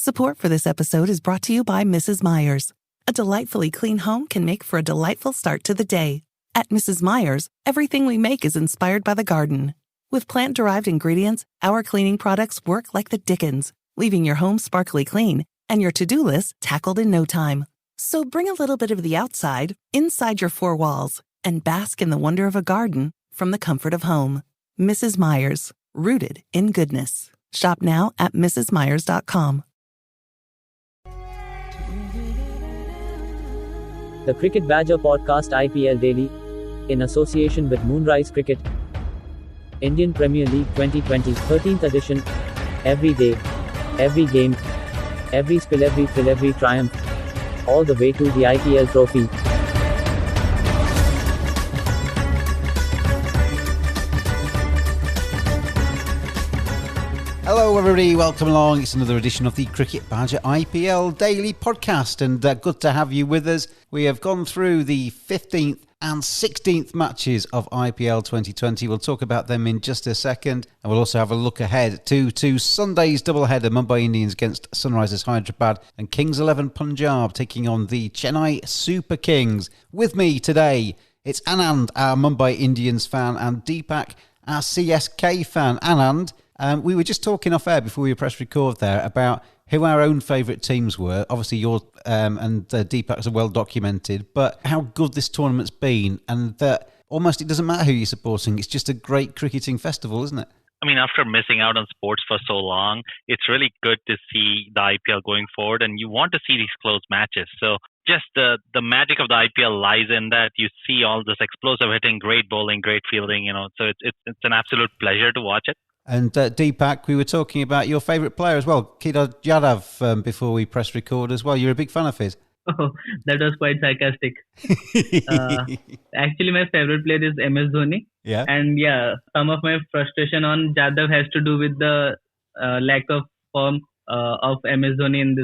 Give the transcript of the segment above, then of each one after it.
Support for this episode is brought to you by Mrs. Meyer's. A delightfully clean home can make for a delightful start to the day. At Mrs. Meyer's, everything we make is inspired by the garden. With plant-derived ingredients, our cleaning products work like the dickens, leaving your home sparkly clean and your to-do list tackled in no time. So bring a little bit of the outside inside your four walls and bask in the wonder of a garden from the comfort of home. Mrs. Meyer's, rooted in goodness. Shop now at mrsmeyers.com. The Cricket Badger Podcast IPL Daily, in association with Moonrise Cricket. Indian Premier League 2020 13th edition. Every day, every game, every spill, every thrill, every triumph. All the way to the IPL trophy. Hello everybody, welcome along. It's another edition of the Cricket Badger IPL Daily Podcast, and good to have you with us. We have gone through the 15th and 16th matches of IPL 2020. We'll talk about them in just a second, and we'll also have a look ahead to Sunday's doubleheader, Mumbai Indians against Sunrisers Hyderabad and Kings 11 Punjab taking on the Chennai Super Kings. With me today, it's Anand, our Mumbai Indians fan, and Deepak, our CSK fan. Anand, we were just talking off air before we pressed record there about who our own favourite teams were. Obviously, your and Deepak's are well documented, but how good this tournament's been, and that almost it doesn't matter who you're supporting. It's just a great cricketing festival, isn't it? I mean, after missing out on sports for so long, it's really good to see the IPL going forward, and you want to see these close matches. So just the magic of the IPL lies in that you see all this explosive hitting, great bowling, great fielding, so it's an absolute pleasure to watch it. And Deepak, we were talking about your favourite player as well, Kedar Jadhav, before we press record as well. You're a big fan of his. Oh, that was quite sarcastic. Actually, my favourite player is MS Dhoni. Yeah. And some of my frustration on Jadhav has to do with the lack of form of MS Dhoni in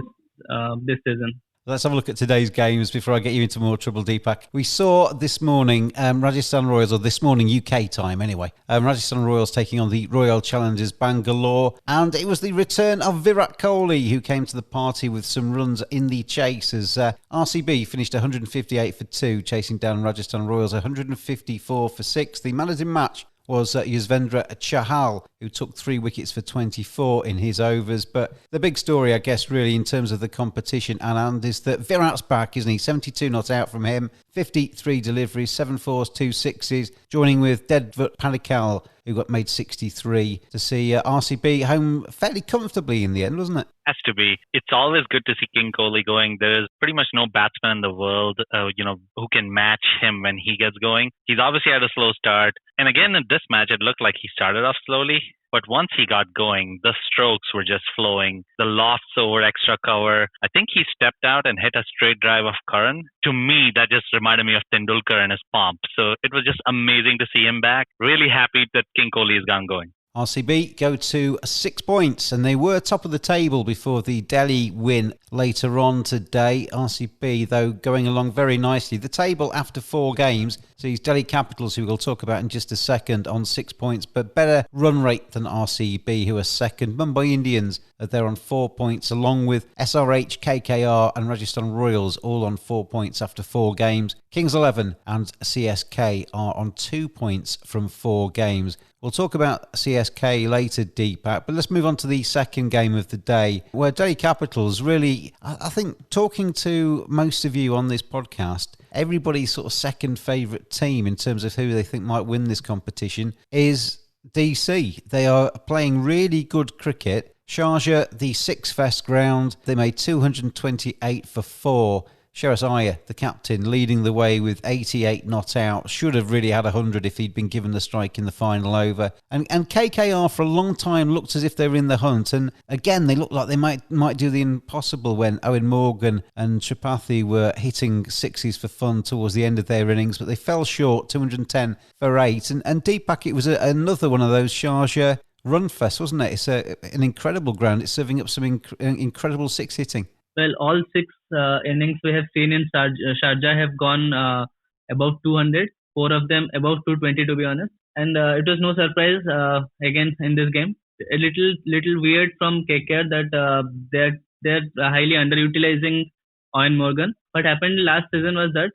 this season. Let's have a look at today's games before I get you into more trouble, Deepak. We saw this morning Rajasthan Royals, or this morning UK time anyway, Rajasthan Royals taking on the Royal Challengers Bangalore, and it was the return of Virat Kohli who came to the party with some runs in the chase as RCB finished 158 for 2, chasing down Rajasthan Royals 154 for 6. The man of the match was Yuzvendra Chahal, who took 3 wickets for 24 in his overs. But the big story, I guess, really, in terms of the competition, Anand, is that Virat's back, isn't he? 72 not out from him, 53 deliveries, 7 fours, 2 sixes, joining with Deepak Panda, who got made 63, to see RCB home fairly comfortably in the end, wasn't it? Has to be. It's always good to see King Kohli going. There is pretty much no batsman in the world, who can match him when he gets going. He's obviously had a slow start. And again, in this match, it looked like he started off slowly. But once he got going, the strokes were just flowing. The lofts over extra cover. I think he stepped out and hit a straight drive of Curran. To me, that just reminded me of Tendulkar and his pomp. So it was just amazing to see him back. Really happy that King Kohli has gone going. RCB go to 6 points, and they were top of the table before the Delhi win later on today. RCB, though, going along very nicely. The table after 4 games sees Delhi Capitals, who we'll talk about in just a second, on 6 points, but better run rate than RCB, who are second. Mumbai Indians are there on 4 points, along with SRH, KKR and Rajasthan Royals, all on 4 points after 4 games. Kings 11 and CSK are on 2 points from 4 games. We'll talk about CSK later, Deepak, but let's move on to the second game of the day, where Delhi Capitals really, I think, talking to most of you on this podcast, everybody's sort of second favourite team in terms of who they think might win this competition is DC. They are playing really good cricket. Sharjah, the 6-fest ground, they made 228 for 4. Iyer, the captain, leading the way with 88 not out. Should have really had 100 if he'd been given the strike in the final over. And KKR for a long time looked as if they were in the hunt. And again, they looked like they might do the impossible when Owen Morgan and Tripathi were hitting sixes for fun towards the end of their innings. But they fell short, 210 for 8. And Deepak, it was another one of those Sharjah run fest, wasn't it? It's an incredible ground. It's serving up some incredible six hitting. Well, all 6 innings we have seen in Sharjah have gone above 200. 4 of them above 220, to be honest. And it was no surprise again in this game. A little weird from KKR that they're highly underutilizing Owen Morgan. What happened last season was that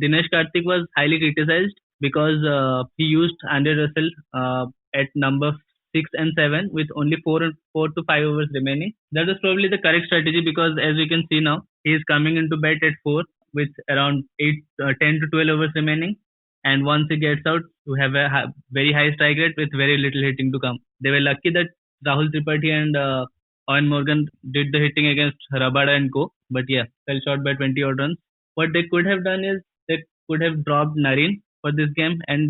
Dinesh Karthik was highly criticized because he used Andre Russell at number 6 and 7 with only 4 to 5 overs remaining. That was probably the correct strategy because as we can see now, he is coming into bat at 4 with around 10 to 12 overs remaining. And once he gets out, you have a very high strike rate with very little hitting to come. They were lucky that Rahul Tripathi and Owen Morgan did the hitting against Rabada and Co. But yeah, fell short by 20 odd runs. What they could have done is they could have dropped Narine for this game and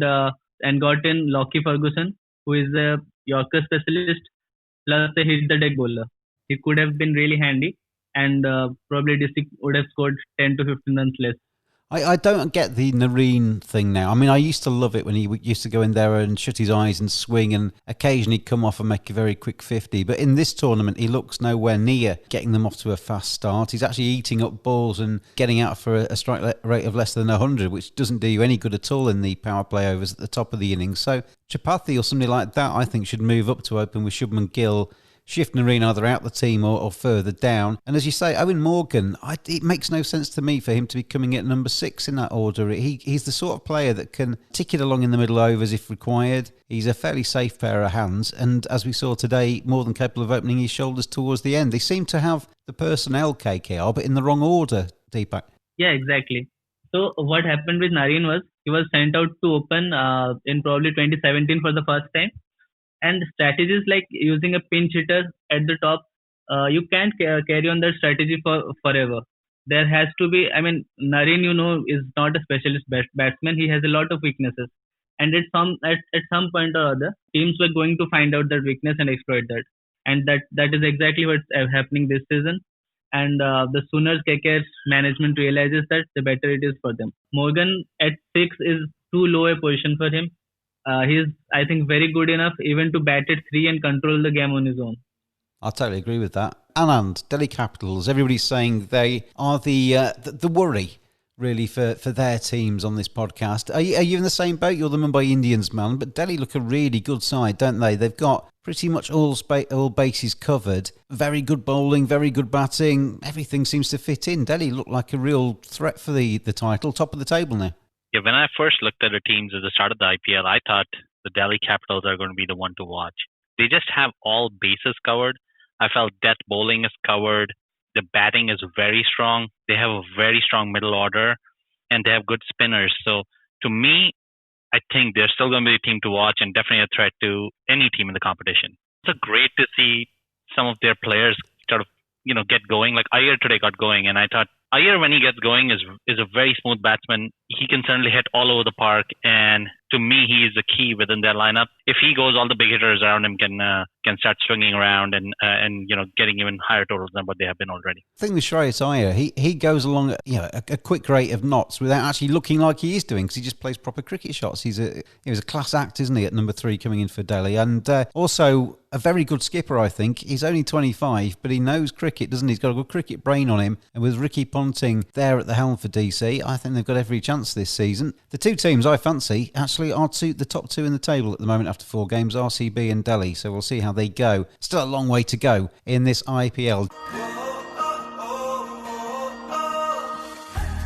got in Lockie Ferguson, who is a Yorker specialist plus a hit the deck bowler. He could have been really handy, and probably DC would have scored 10 to 15 runs less. I don't get the Narine thing now. I mean, I used to love it when he used to go in there and shut his eyes and swing and occasionally come off and make a very quick 50. But in this tournament, he looks nowhere near getting them off to a fast start. He's actually eating up balls and getting out for a strike rate of less than 100, which doesn't do you any good at all in the power play overs at the top of the innings. So Tripathi or somebody like that, I think, should move up to open with Shubman Gill, shift Narine either out the team or further down. And as you say, Owen Morgan, it makes no sense to me for him to be coming at number 6 in that order. He's the sort of player that can tick it along in the middle overs if required. He's a fairly safe pair of hands. And as we saw today, more than capable of opening his shoulders towards the end. They seem to have the personnel, KKR, but in the wrong order, Deepak. Yeah, exactly. So what happened with Narine was he was sent out to open in probably 2017 for the first time. And strategies like using a pinch hitter at the top, you can't carry on that strategy forever. There has to be, Narine, is not a specialist batsman. He has a lot of weaknesses. And at some point or other, teams were going to find out that weakness and exploit that. And that is exactly what's happening this season. And the sooner KKR's management realizes that, the better it is for them. Morgan at 6 is too low a position for him. He's, I think, very good enough even to bat at 3 and control the game on his own. I totally agree with that. Anand, Delhi Capitals, everybody's saying they are the worry, really, for their teams on this podcast. Are you in the same boat? You're the Mumbai Indians man, but Delhi look a really good side, don't they? They've got pretty much all bases covered. Very good bowling, very good batting. Everything seems to fit in. Delhi look like a real threat for the title, top of the table now. Yeah, when I first looked at the teams at the start of the IPL, I thought the Delhi Capitals are going to be the one to watch. They just have all bases covered. I felt death bowling is covered. The batting is very strong. They have a very strong middle order, and they have good spinners. So to me, I think they're still going to be a team to watch and definitely a threat to any team in the competition. It's great to see some of their players sort of, get going. Like Iyer today got going, and I thought Iyer, when he gets going, is a very smooth batsman. He can certainly hit all over the park, and to me, he is the key within their lineup. If he goes, all the big hitters around him can start swinging around and getting even higher totals than what they have been already. The thing with Shreyas Iyer, he goes along at a quick rate of knots without actually looking like he is doing, because he just plays proper cricket shots. He was a class act, isn't he, at number 3 coming in for Delhi, and also a very good skipper. I think he's only 25, but he knows cricket, doesn't he? He's got a good cricket brain on him, and with Ricky Ponting there at the helm for DC, I think they've got every chance this season. The two teams I fancy actually are the top 2 in the table at the moment after 4 games, RCB and Delhi, so we'll see how they go. Still a long way to go in this IPL.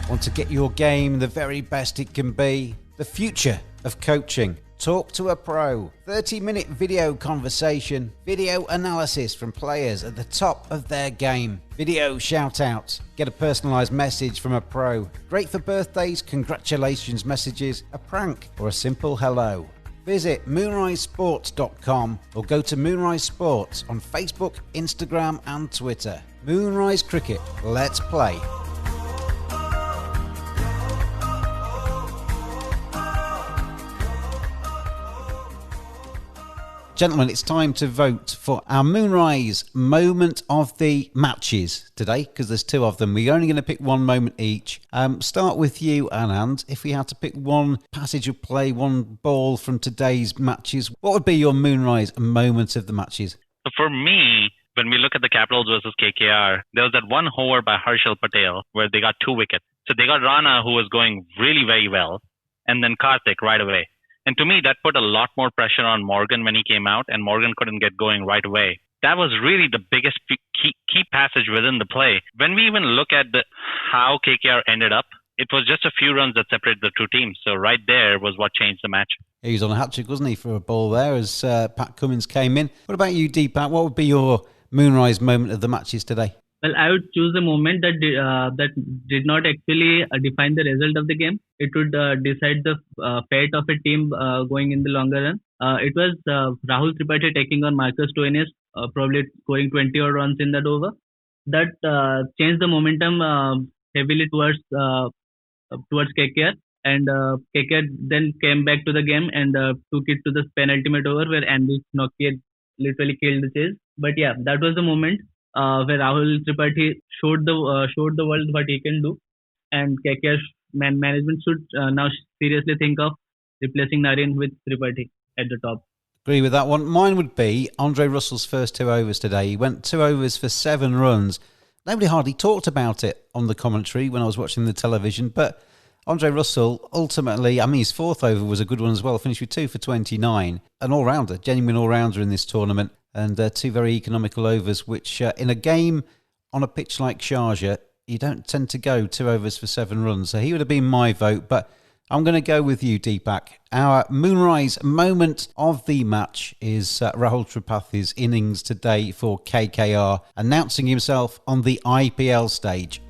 Want to get your game the very best it can be? The future of coaching. Talk to a pro. 30-minute video conversation. Video analysis from players at the top of their game. Video shout-outs. Get a personalised message from a pro. Great for birthdays, congratulations messages, a prank, or a simple hello. Visit moonrisesports.com or go to Moonrise Sports on Facebook, Instagram and Twitter. Moonrise Cricket. Let's play. Gentlemen, it's time to vote for our Moonrise Moment of the matches today, because there's 2 of them. We're only going to pick 1 moment each. Start with you, Anand. If we had to pick 1 passage of play, 1 ball from today's matches, what would be your Moonrise Moment of the matches? So for me, when we look at the Capitals versus KKR, there was that 1 homer by Harshal Patel where they got 2 wickets. So they got Rana, who was going really very well, and then Karthik right away. And to me, that put a lot more pressure on Morgan when he came out, and Morgan couldn't get going right away. that was really the biggest key passage within the play. When we even look at how KKR ended up, it was just a few runs that separated the two teams. So right there was what changed the match. He was on a hat-trick, wasn't he, for a ball there as Pat Cummins came in. What about you, Deepak? What would be your Moonrise moment of the matches today? Well, I would choose a moment that did not actually define the result of the game. It would decide the fate of a team going in the longer run. It was Rahul Tripathi taking on Marcus Stoinis, probably scoring 20 odd runs in that over. That changed the momentum heavily towards KKR. And KKR then came back to the game and took it to the penultimate over where Andy Nokia literally killed the chase. But yeah, that was the moment where Rahul Tripathi showed the world what he can do, and KKR management should now seriously think of replacing Narine with Tripathi at the top. Agree with that one. Mine would be Andre Russell's first 2 overs today. He went 2 overs for 7 runs. Nobody hardly talked about it on the commentary when I was watching the television, but Andre Russell, ultimately, I mean, his 4th over was a good one as well, finished with 2 for 29. An all-rounder, genuine all-rounder in this tournament, and 2 very economical overs, which in a game on a pitch like Sharjah, you don't tend to go 2 overs for 7 runs. So he would have been my vote, but I'm going to go with you, Deepak. Our Moonrise moment of the match is Rahul Tripathi's innings today for KKR, announcing himself on the IPL stage.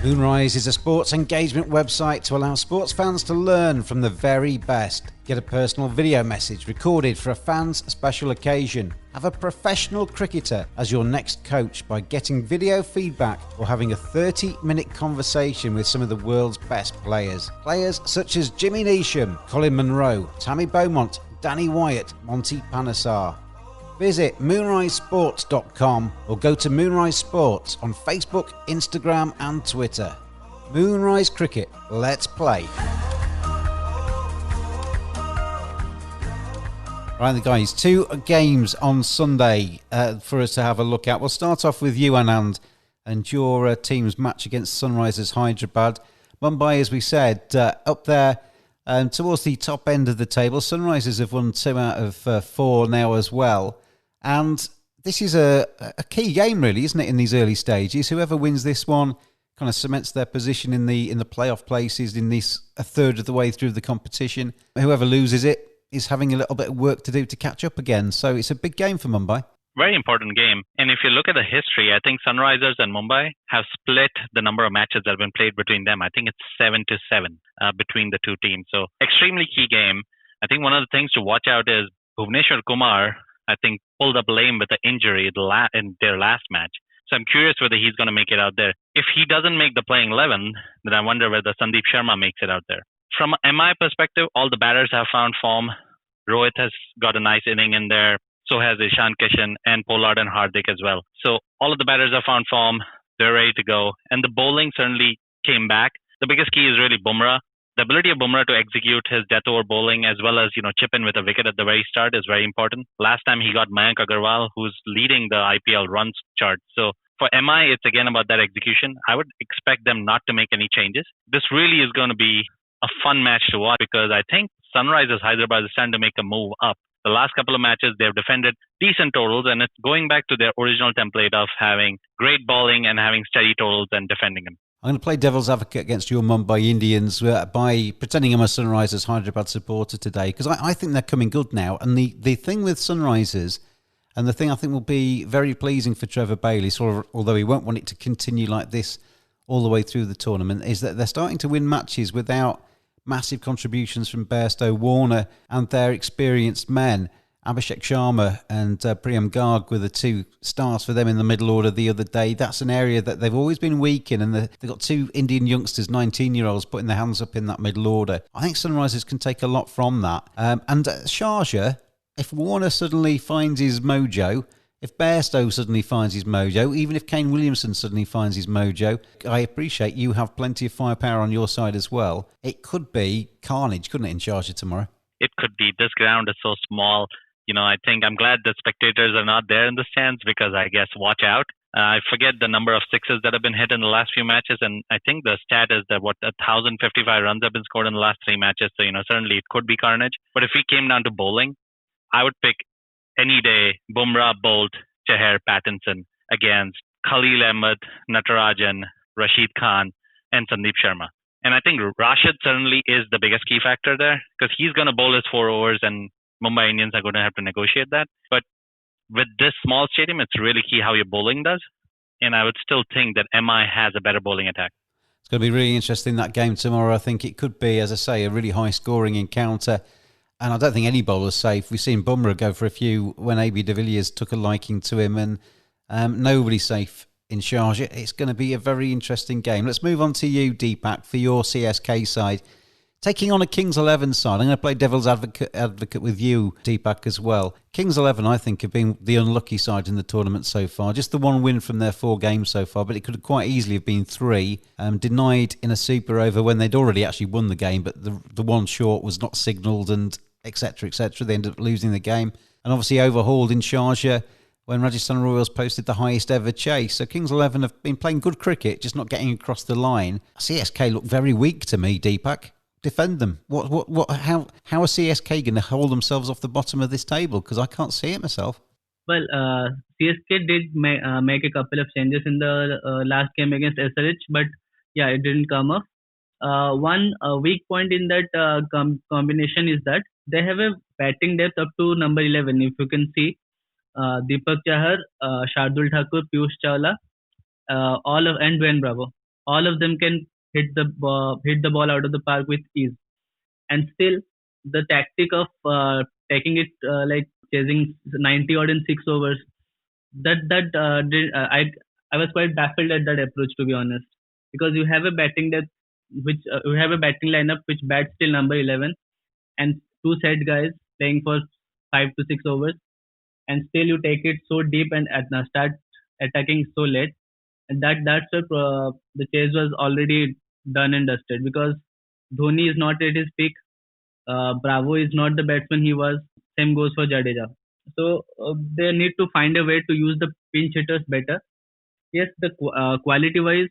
Moonrise is a sports engagement website to allow sports fans to learn from the very best. Get a personal video message recorded for a fan's special occasion. Have a professional cricketer as your next coach by getting video feedback or having a 30-minute conversation with some of the world's best players. Players such as Jimmy Neesham, Colin Munro, Tammy Beaumont, Danny Wyatt, Monty Panesar. Visit moonrisesports.com or go to Moonrise Sports on Facebook, Instagram and Twitter. Moonrise Cricket, let's play. Right, guys, 2 games on Sunday for us to have a look at. We'll start off with you, Anand, and your team's match against Sunrisers Hyderabad. Mumbai, as we said, up there towards the top end of the table. Sunrisers have won 2 out of 4 now as well. And this is a key game, really, isn't it, in these early stages? Whoever wins this one kind of cements their position in the playoff places in this a third of the way through the competition. Whoever loses it is having a little bit of work to do to catch up again. So it's a big game for Mumbai. Very important game. And if you look at the history, I think Sunrisers and Mumbai have split the number of matches that have been played between them. I think it's 7-7 between the two teams. So extremely key game. I think one of the things to watch out is Bhuvneshwar Kumar, I think, pulled up lame with the injury in their last match. So I'm curious whether he's going to make it out there. If he doesn't make the playing 11, then I wonder whether Sandeep Sharma makes it out there. From an MI perspective, all the batters have found form. Rohit has got a nice inning in there. So has Ishan Kishan and Pollard and Hardik as well. So all of the batters have found form. They're ready to go. And the bowling certainly came back. The biggest key is really Bumrah. The ability of Bumrah to execute his death over bowling as well as, chip in with a wicket at the very start is very important. Last time he got Mayank Agarwal, who's leading the IPL runs chart. So for MI, it's again about that execution. I would expect them not to make any changes. This really is going to be a fun match to watch because I think Sunrisers Hyderabad is starting to make a move up. The last couple of matches, they've defended decent totals, and it's going back to their original template of having great bowling and having steady totals and defending them. I'm going to play devil's advocate against your Mumbai Indians by pretending I'm a Sunrisers Hyderabad supporter today, because I think they're coming good now. And the thing with Sunrisers, and the thing I think will be very pleasing for Trevor Bailey, although he won't want it to continue like this all the way through the tournament, is that they're starting to win matches without massive contributions from Bairstow, Warner and their experienced men. Abhishek Sharma and Priyam Garg were the 2 stars for them in the middle order the other day. That's an area that they've always been weak in, and they've got 2 Indian youngsters, 19-year-olds, putting their hands up in that middle order. I think Sunrisers can take a lot from that. And Sharjah, if Warner suddenly finds his mojo, if Bairstow suddenly finds his mojo, even if Kane Williamson suddenly finds his mojo, I appreciate you have plenty of firepower on your side as well. It could be carnage, couldn't it, in Sharjah tomorrow? It could be. This ground is so small. I think I'm glad the spectators are not there in the stands because I guess watch out. I forget the number of sixes that have been hit in the last few matches, and I think the stat is that 1,055 runs have been scored in the last 3 matches. So certainly it could be carnage. But if we came down to bowling, I would pick any day, Bumrah, Bolt, Chahar, Pattinson against Khalil Ahmed, Natarajan, Rashid Khan, and Sandeep Sharma. And I think Rashid certainly is the biggest key factor there because he's going to bowl his 4 overs and Mumbai Indians are going to have to negotiate that. But with this small stadium, it's really key how your bowling does. And I would still think that MI has a better bowling attack. It's going to be really interesting, that game tomorrow. I think it could be, as I say, a really high-scoring encounter. And I don't think any bowler's safe. We've seen Bumrah go for a few when AB de Villiers took a liking to him, and nobody's safe in Sharjah. It's going to be a very interesting game. Let's move on to you, Deepak, for your CSK side. Taking on a Kings 11 side. I'm going to play devil's advocate with you, Deepak, as well. Kings 11, I think, have been the unlucky side in the tournament so far. Just the one win from their 4 games so far, but it could quite easily have been 3. Denied in a super over when they'd already actually won the game, but the one short was not signalled, and etc., etc. They ended up losing the game. And obviously overhauled in Sharjah when Rajasthan Royals posted the highest ever chase. So Kings 11 have been playing good cricket, just not getting across the line. CSK look very weak to me, Deepak. Defend them. How are CSK going to hold themselves off the bottom of this table? Because I can't see it myself. Well, CSK did make a couple of changes in the last game against SRH, but yeah, it didn't come off. One weak point in that combination is that they have a batting depth up to number 11. If you can see, Deepak Chahar, Shardul Thakur, Piyush Chawla, and Dwayne Bravo. All of them can hit the ball out of the park with ease. And still, the tactic of taking it like chasing 90 odd in 6 overs, I was quite baffled at that approach, to be honest, because you have a batting depth, you have a batting lineup which bats till number 11, and 2 set guys playing for 5 to 6 overs, and still you take it so deep and start attacking so late. And that's where the chase was already done and dusted, because Dhoni is not at his peak. Bravo is not the batsman he was. Same goes for Jadeja. So they need to find a way to use the pinch hitters better. Yes, the quality-wise,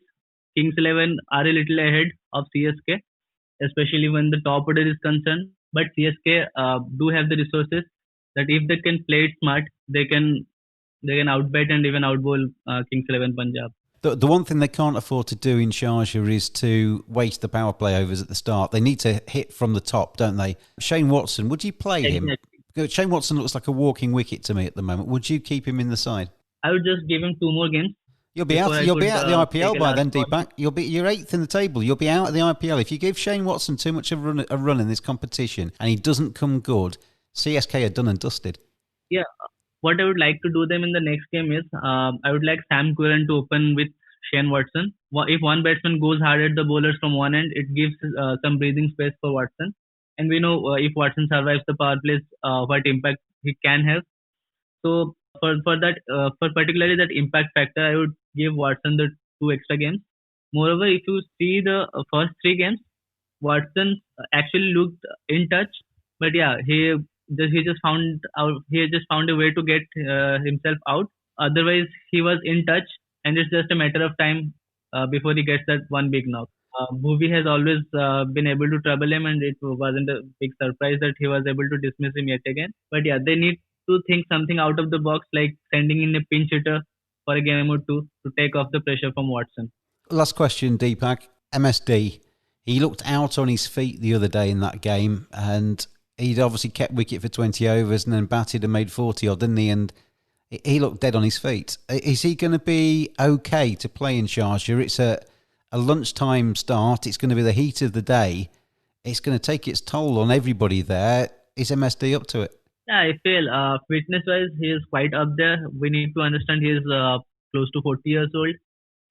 Kings 11 are a little ahead of CSK, especially when the top order is concerned. But CSK do have the resources that if they can play it smart, they can outbat and even outbowl Kings 11 Punjab. The one thing they can't afford to do in Sharjah is to waste the power play overs at the start. They need to hit from the top, don't they? Shane Watson, would you play him? Shane Watson looks like a walking wicket to me at the moment. Would you keep him in the side? I would just give him 2 more games. You'll be out of the IPL by then, Deepak. You're 8th in the table. You'll be out of the IPL. If you give Shane Watson too much of a run in this competition and he doesn't come good, CSK are done and dusted. Yeah. What I would like to do them in the next game is, I would like Sam Curran to open with Shane Watson. If one batsman goes hard at the bowlers from one end, it gives some breathing space for Watson. And we know if Watson survives the power plays, what impact he can have. So for particularly that impact factor, I would give Watson the 2 extra games. Moreover, if you see the first 3 games, Watson actually looked in touch, but yeah, he just found a way to get himself out. Otherwise, he was in touch, and it's just a matter of time before he gets that one big knock. Bhuvi has always been able to trouble him, and it wasn't a big surprise that he was able to dismiss him yet again. But yeah, they need to think something out of the box, like sending in a pinch hitter for a game or 2 to take off the pressure from Watson. Last question, Deepak. MSD, he looked out on his feet the other day in that game, and he'd obviously kept wicket for 20 overs and then batted and made 40 odd, didn't he? And he looked dead on his feet. Is he going to be okay to play in Sharjah? It's a lunchtime start. It's going to be the heat of the day. It's going to take its toll on everybody there. Is MSD up to it? Yeah, I feel fitness-wise, he is quite up there. We need to understand he is close to 40 years old.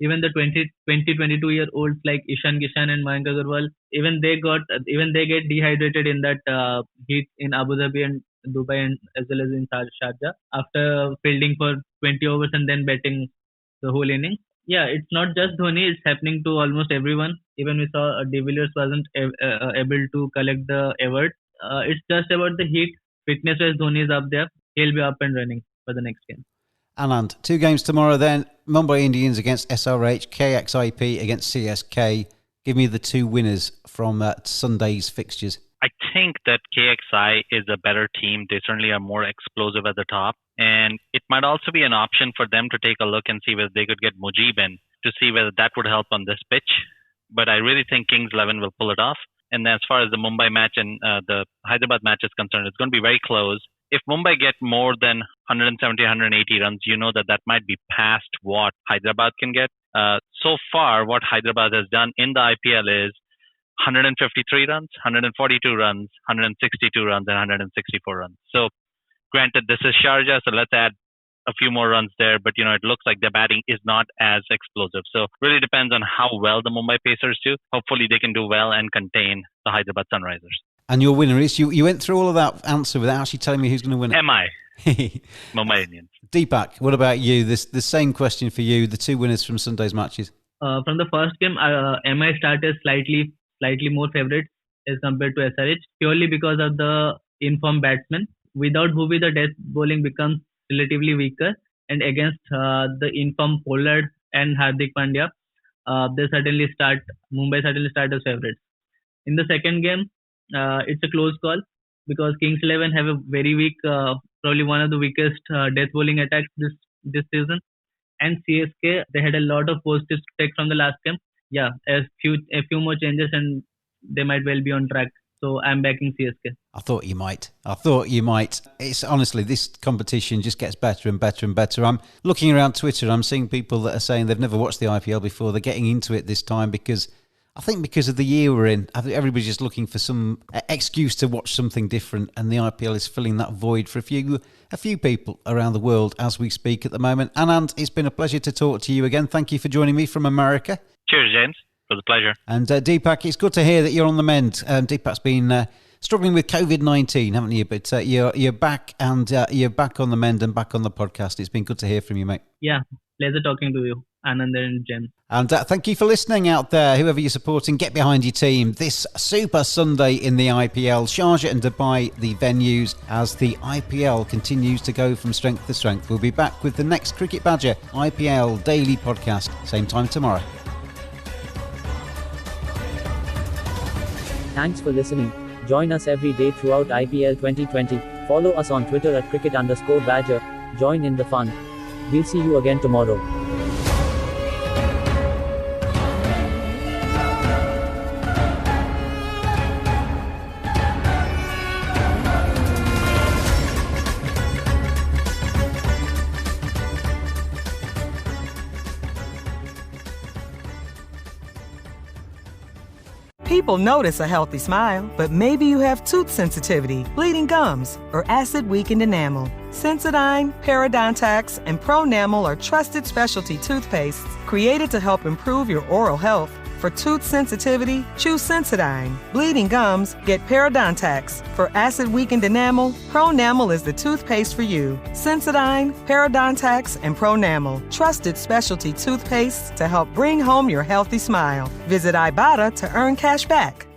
Even the 22-year-olds like Ishan Kishan and Mayank Agarwal, even they get dehydrated in that heat in Abu Dhabi and Dubai, and as well as in Sharjah, after fielding for 20 overs and then batting the whole inning. Yeah, it's not just Dhoni, it's happening to almost everyone. Even we saw De Villiers wasn't able to collect the award. It's just about the heat. Fitness-wise, Dhoni is up there. He'll be up and running for the next game. Anand, 2 games tomorrow then. Mumbai Indians against SRH, KXIP against CSK. Give me the 2 winners from Sunday's fixtures. I think that KXI is a better team. They certainly are more explosive at the top. And it might also be an option for them to take a look and see whether they could get Mujib in to see whether that would help on this pitch. But I really think Kings 11 will pull it off. And then as far as the Mumbai match and the Hyderabad match is concerned, it's going to be very close. If Mumbai get more than 170, 180 runs, you know that might be past what Hyderabad can get. So far, what Hyderabad has done in the IPL is 153 runs, 142 runs, 162 runs, and 164 runs. So granted, this is Sharjah, so let's add a few more runs there. But, it looks like their batting is not as explosive. So really depends on how well the Mumbai Pacers do. Hopefully they can do well and contain the Hyderabad Sunrisers. And your winner is, you went through all of that answer without actually telling me who's going to win it. Mumbai Indians. Deepak, what about you? The same question for you, the two winners from Sunday's matches. From the first game, MI started slightly more favorite as compared to SRH, purely because of the informed batsmen. Without Bhuvi, the death bowling becomes relatively weaker, and against the informed Pollard and Hardik Pandya, Mumbai certainly start as favorites. In the second game, it's a close call because Kings 11 have a very weak, probably one of the weakest death bowling attacks this season, and CSK, they had a lot of positives to take from the last game. Yeah, a few more changes and they might well be on track. So I'm backing CSK. I thought you might. It's honestly, this competition just gets better and better and better. I'm looking around Twitter, I'm seeing people that are saying they've never watched the IPL before. They're getting into it this time because of the year we're in. I think everybody's just looking for some excuse to watch something different, and the IPL is filling that void for a few people around the world as we speak at the moment. Anand, it's been a pleasure to talk to you again. Thank you for joining me from America. Cheers, James. It was a pleasure. And Deepak, it's good to hear that you're on the mend. Deepak's been struggling with COVID-19, haven't you? But you're back, and you're back on the mend and back on the podcast. It's been good to hear from you, mate. Yeah, pleasure talking to you, Anand and James. And thank you for listening out there. Whoever you're supporting, get behind your team. This Super Sunday in the IPL, Sharjah and Dubai, the venues, as the IPL continues to go from strength to strength. We'll be back with the next Cricket Badger IPL Daily Podcast, same time tomorrow. Thanks for listening. Join us every day throughout IPL 2020. Follow us on Twitter at cricket_badger. Join in the fun. We'll see you again tomorrow. People notice a healthy smile, but maybe you have tooth sensitivity, bleeding gums, or acid-weakened enamel. Sensodyne, Parodontax, and Pronamel are trusted specialty toothpastes created to help improve your oral health. For tooth sensitivity, choose Sensodyne. Bleeding gums, get Parodontax. For acid-weakened enamel, Pronamel is the toothpaste for you. Sensodyne, Parodontax, and Pronamel, trusted specialty toothpastes to help bring home your healthy smile. Visit Ibotta to earn cash back.